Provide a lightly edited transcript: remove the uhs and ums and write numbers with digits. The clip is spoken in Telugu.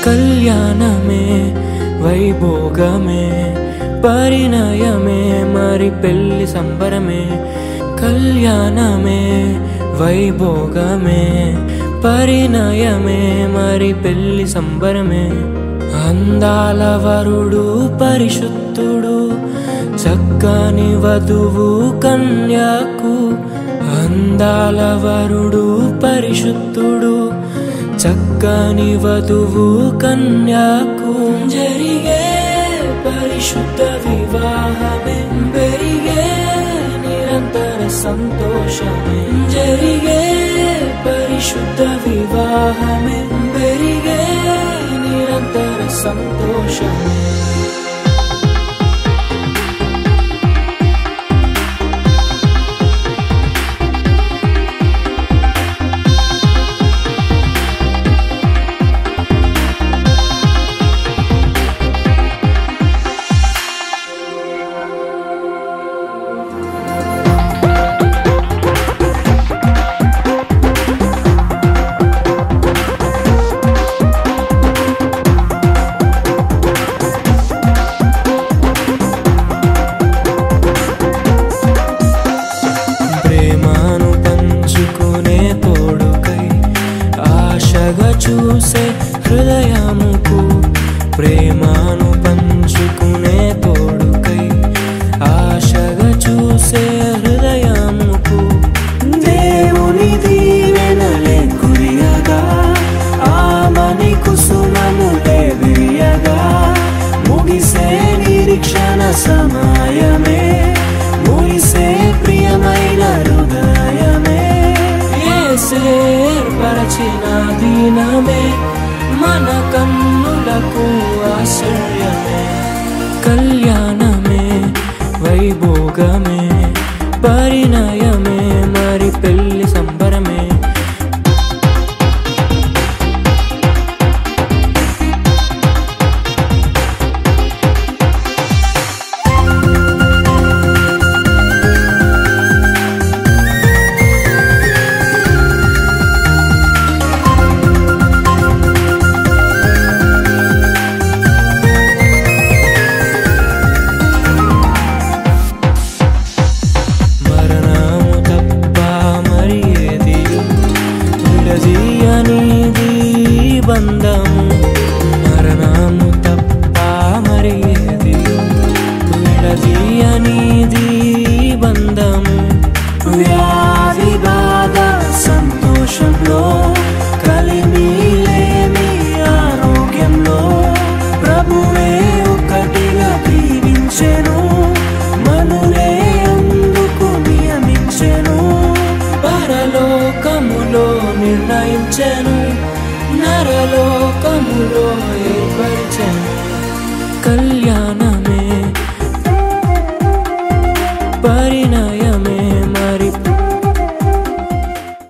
కళ్యాణమే వైభోగమే పరిణయమే మరి పెళ్లి సంబరమే కళ్యాణమే వైభోగమే పరిణయమే మరి పెళ్లి సంబరమే అందాల వరుడు పరిశుద్ధుడు చక్కని వధువు కన్యాకు అందాల వరుడు పరిశుద్ధుడు చక్కని వధువు కన్యాకు జరిగే పరిశుద్ధ వివాహమే పెరిగే నిరంతర సంతోషమే జరిగే పరిశుద్ధ వివాహమే పెరిగే నిరంతర సంతోషమే చూసే హృదయముకు ప్రేమను పంచుకునే తోడుకై ఆశగా చూసే హృదయముకు దేవుని దీవెనలే కురియగా ఆమని కుసుమములే విరియగా ముగిసే నిరీక్షణ సమయమే ముగిసే ప్రియమైన హృదయమే ఏర్పరచిన దీనమే మన కన్నులకు ఆశ్చర్యమే కళ్యాణమే వైభోగమే పరిణయమే మరి పెళ్లి సంబరమే బంధము మరణము తప్ప మరి ఏది విడదీయనిది